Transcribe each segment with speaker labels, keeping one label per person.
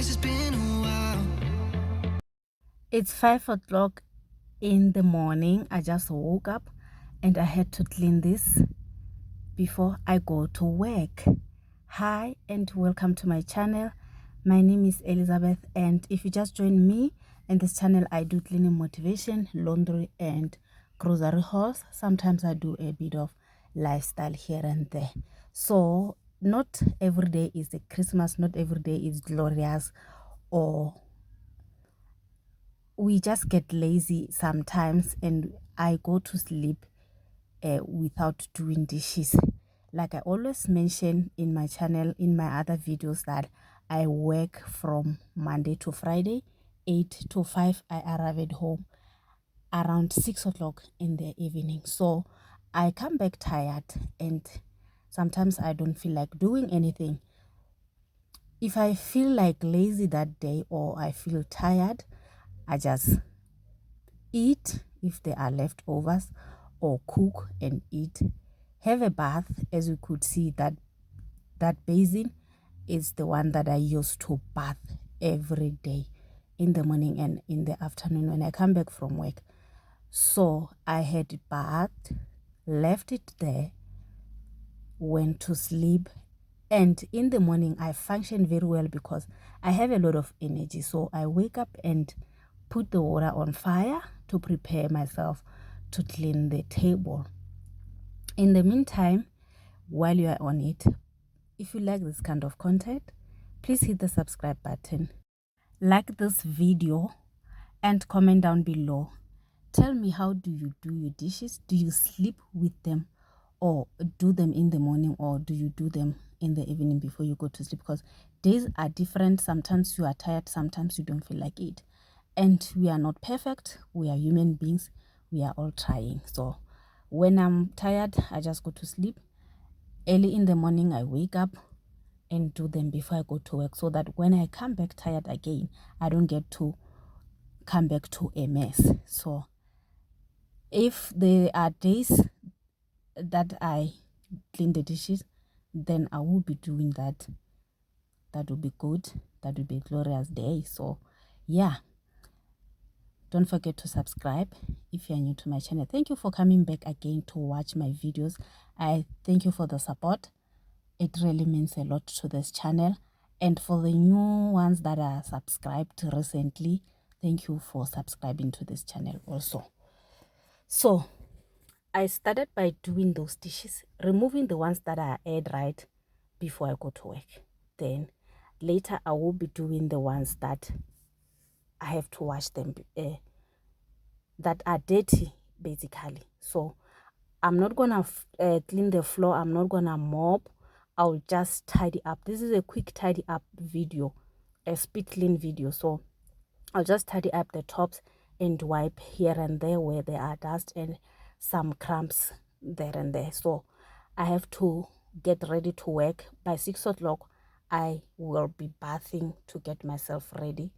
Speaker 1: guess it's been a while.
Speaker 2: It's 5 o'clock in the morning. I just woke up and I had to clean this before I go to work. Hi and welcome to my channel. My name is Elizabeth, and if you just joined me in this channel, I do cleaning motivation, laundry and grocery hauls. Sometimes I do a bit of lifestyle here and there. So not every day is a Christmas, not every day is glorious, or we just get lazy sometimes and I go to sleep without doing dishes. Like I always mention in my channel, in my other videos, that I work from Monday to Friday, 8 to 5. I arrive at home around 6 o'clock in the evening. So I come back tired and sometimes I don't feel like doing anything. If I feel like lazy that day or I feel tired, I just eat if there are leftovers or cook and eat, have a bath. As you could see, that basin is the one that I use to bath every day in the morning and in the afternoon when I come back from work. So I had bathed, left it there, went to sleep, and in the morning I function very well because I have a lot of energy. So I wake up and put the water on fire to prepare myself to clean the table. In the meantime, while you are on it, if you like this kind of content, please hit the subscribe button, like this video, and comment down below. Tell me, how do you do your dishes? Do you sleep with them or do them in the morning, or do you do them in the evening before you go to sleep? Because days are different. Sometimes you are tired, sometimes you don't feel like it. And we are not perfect. We are human beings. We are all trying. So when I'm tired, I just go to sleep. Early in the morning, I wake up and do them before I go to work, so that when I come back tired again, I don't get to come back to a mess. So if there are days that I clean the dishes, then I will be doing that. That will be good. That will be a glorious day. So yeah, don't forget to subscribe if you are new to my channel. Thank you for coming back again to watch my videos. I thank you for the support. It really means a lot to this channel. And for the new ones that are subscribed recently, thank you for subscribing to this channel also. So I started by doing those dishes, removing the ones that are air dried before I go to work. Then later I will be doing the ones that I have to wash them, that are dirty basically. So I'm not gonna clean the floor, I'm not gonna mop, I'll just tidy up. This is a quick tidy up video, a speed clean video. So I'll just tidy up the tops and wipe here and there where there are dust and some crumbs there and there. So I have to get ready to work. By 6 o'clock I will be bathing to get myself ready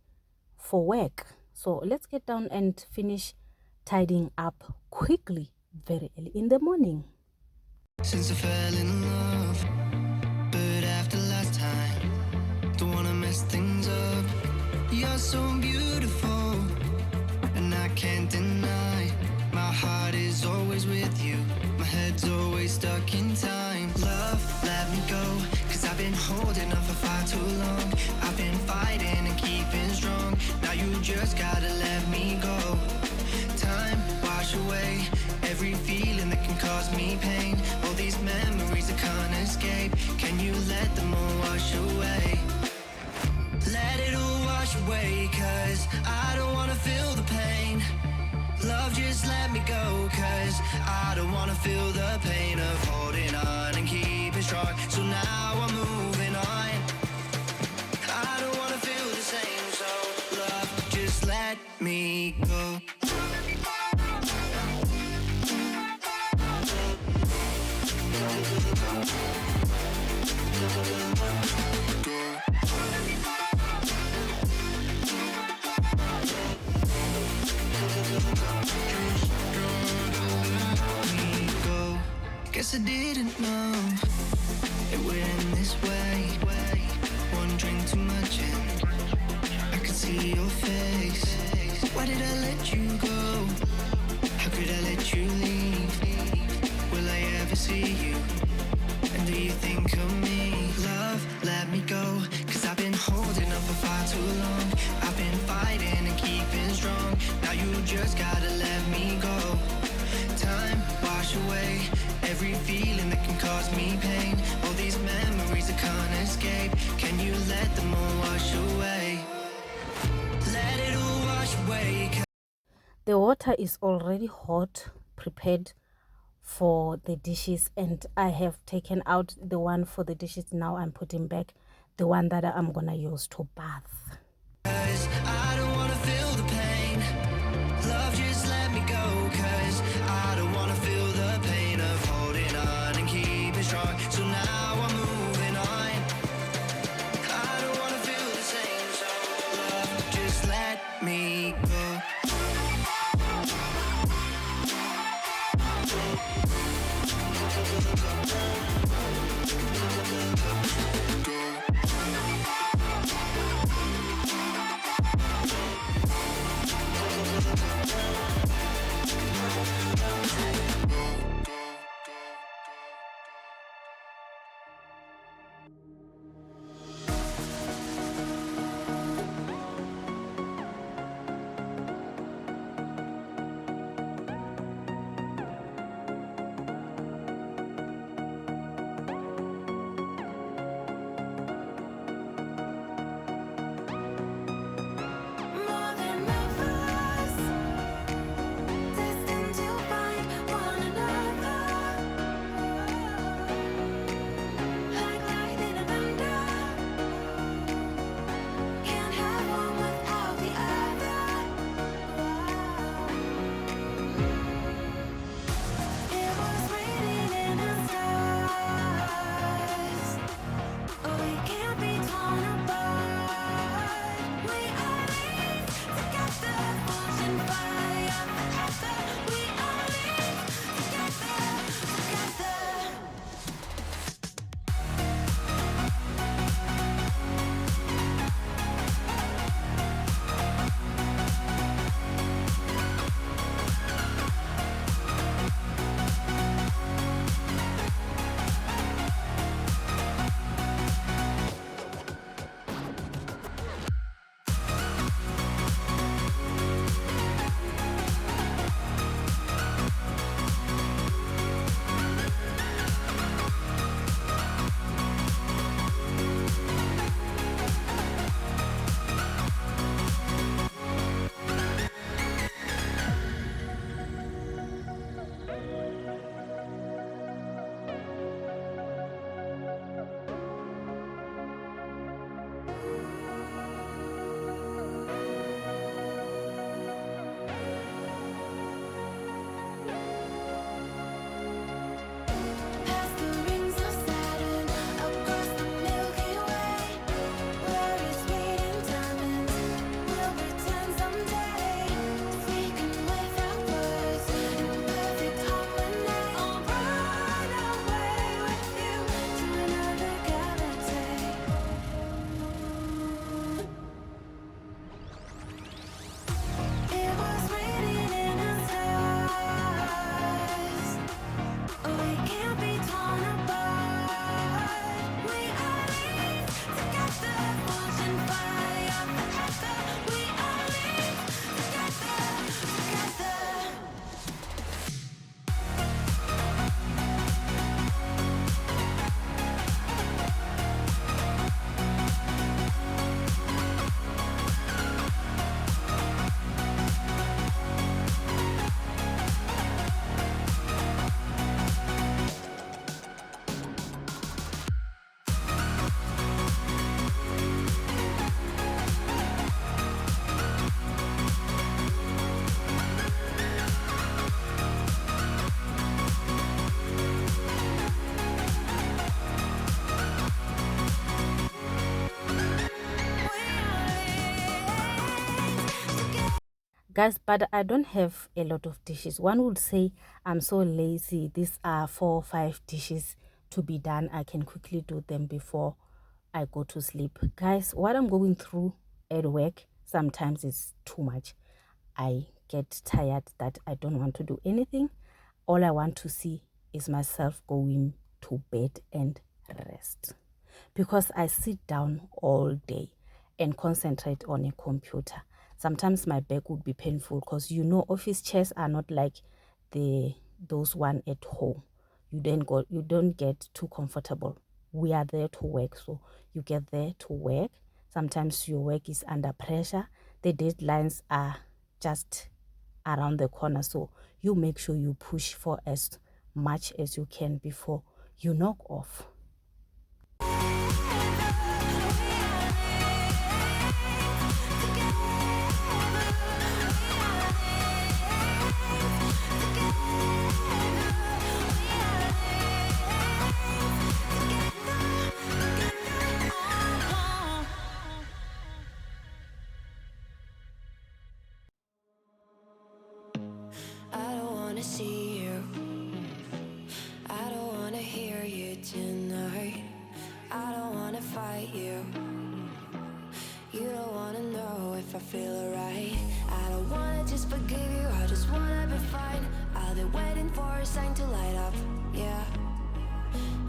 Speaker 2: for work. So let's get down and finish tidying up quickly, very early in the morning.
Speaker 1: Since I fell in love, but after last time, don't wanna mess things up. You're so beautiful, and I can't deny. My heart is always with you, my head's always stuck in time. Love, let me go, cause I've been holding on for far too long. I've been fighting and keeping strong, now you just gotta let me go. Time, wash away every feeling that can cause me pain. All these memories I can't escape, can you let them all wash away? Let it all wash away, cause I don't wanna feel the pain. Love, just let me go, cause I don't wanna feel the pain of holding on and keeping strong. So now I'm moving on, I don't wanna feel the same. So love, just let me go. Guess I didn't know it would end this me go, cause I've been holding up for far too long. I've been fighting and keeping strong. Now you just gotta let me go. Time wash away every feeling that can cause me pain. All these memories I can't escape. Can you let them all wash away? Let it all wash away.
Speaker 2: The water is already hot, prepared for the dishes, and I have taken out the one for the dishes. Now I'm putting back the one that I'm gonna use to bath.
Speaker 1: I don't wanna feel the pain. Love, just let me go, cause I don't wanna feel the pain of holding on and keeping strong. So now I'm moving on. I don't wanna feel the same, so love, just let me go.
Speaker 2: Guys, but I don't have a lot of dishes. One would say I'm so lazy. These are 4 or 5 dishes to be done. I can quickly do them before I go to sleep. Guys, what I'm going through at work sometimes is too much. I get tired that I don't want to do anything. All I want to see is myself going to bed and rest. because I sit down all day and concentrate on a computer. Sometimes my back would be painful because office chairs are not like those one at home. You don't get too comfortable. We are there to work, so you get there to work. Sometimes your work is under pressure. The deadlines are just around the corner, so you make sure you push for as much as you can before you knock off.
Speaker 1: I don't wanna see you. I don't wanna hear you tonight. I don't wanna fight you. You don't wanna know if I feel alright. I don't wanna just forgive you, I just wanna be fine. I've been waiting for a sign to light up, yeah.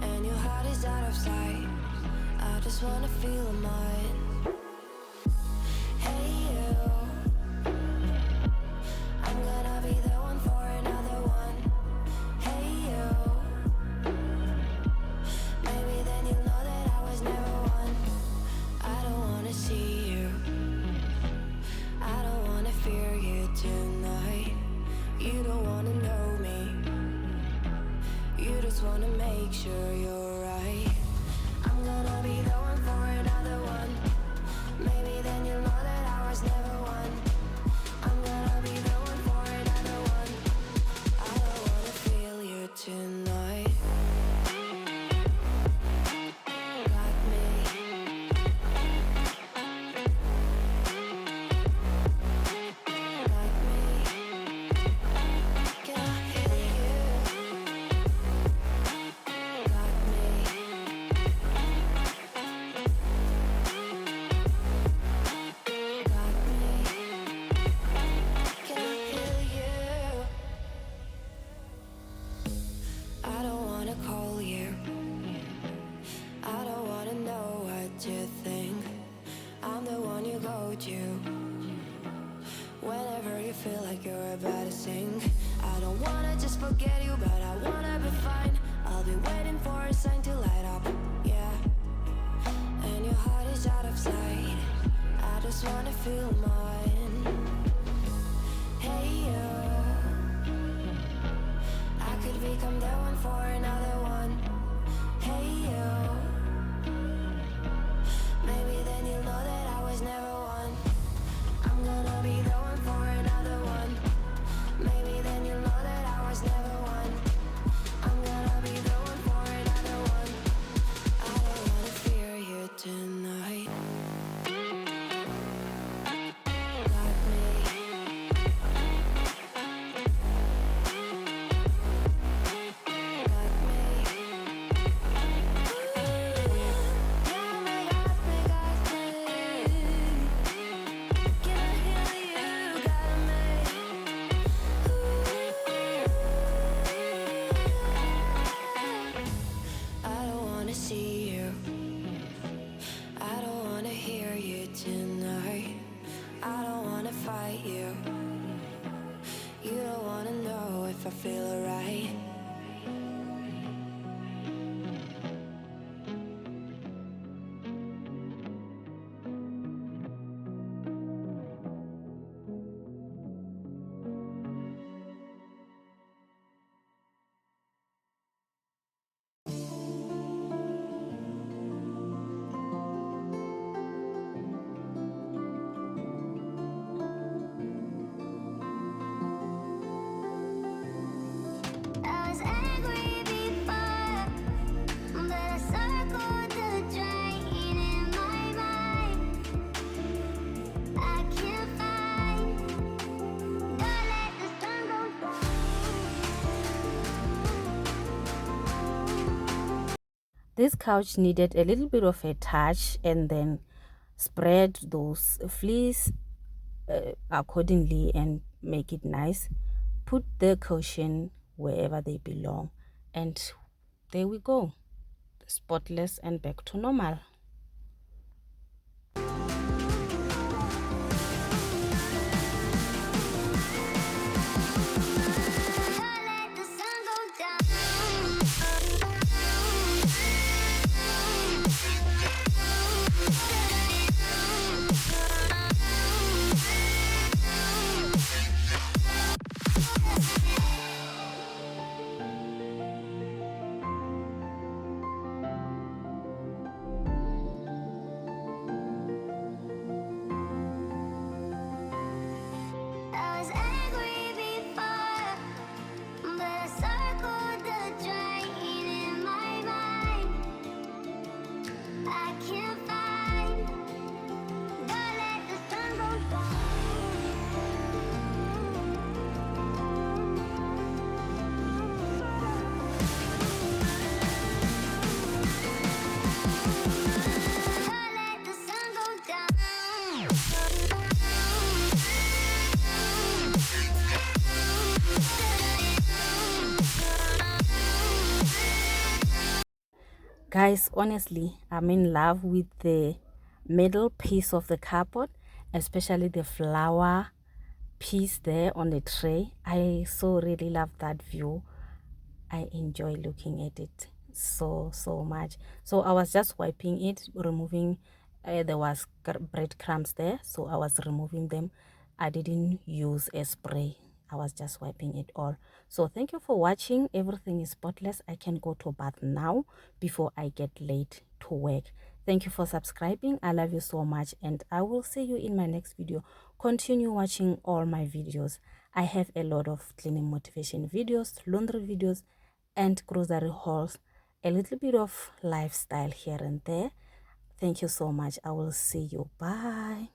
Speaker 1: And your heart is out of sight. I just wanna feel mine. Hey you, I'm gonna be the one for another one. Hey you, maybe then you'll know that I was never one. I don't wanna see you, I don't wanna fear you tonight. You don't wanna know me, you just wanna make sure you're right. I'm gonna be the one for another one. Maybe then you'll know that I was never one. I'm gonna be the one for another one. I don't wanna feel you tonight. Got me. Got me. Can I hear you? Got me. Got me. Can I hear you? I don't wanna call you. I don't wanna know what you think. I'm the one you go to whenever you feel like you're about to sink. I don't wanna just forget you, but I wanna be fine. I'll be waiting for a sign to light up, yeah. And your heart is out of sight. I just wanna feel mine. Hey you, I could become the one for another one. Hey you, maybe then you'll know that I was never one. I'm gonna be the one for another one. Maybe then you'll know that I was never one. I'm gonna be the one for another one. I don't wanna fear you tonight. Got me. Got me. Yeah, got me, got me. Can I hear you? Got me. I don't wanna see you. I don't wanna hear you tonight. I don't wanna fight you. You don't wanna know if I feel alright.
Speaker 3: I was angry before, but I circled the drain in my mind. I can't find. Don't let the sun go down.
Speaker 2: This couch needed a little bit of a touch, and then spread those fleece accordingly and make it nice. Put the cushion wherever they belong, and there we go. spotless and back to normal.
Speaker 3: Let the sun go down. I was angry before, but I circled the drain in my mind. I can't find. Don't let the sun go down. Don't let the sun go down.
Speaker 2: Guys, honestly, I'm in love with the middle piece of the cupboard, especially the flower piece there on the tray. I so really love that view. I enjoy looking at it so much. So I was just wiping it, removing there was breadcrumbs there, so I was removing them. I didn't use a spray, I was just wiping it all. So thank you for watching. Everything is spotless. I can go to bath now before I get late to work. Thank you for subscribing. I love you so much, and I will see you in my next video. Continue watching all my videos. I have a lot of cleaning motivation videos, laundry videos, and grocery hauls, a little bit of lifestyle here and there. Thank you so much. I will see you. Bye.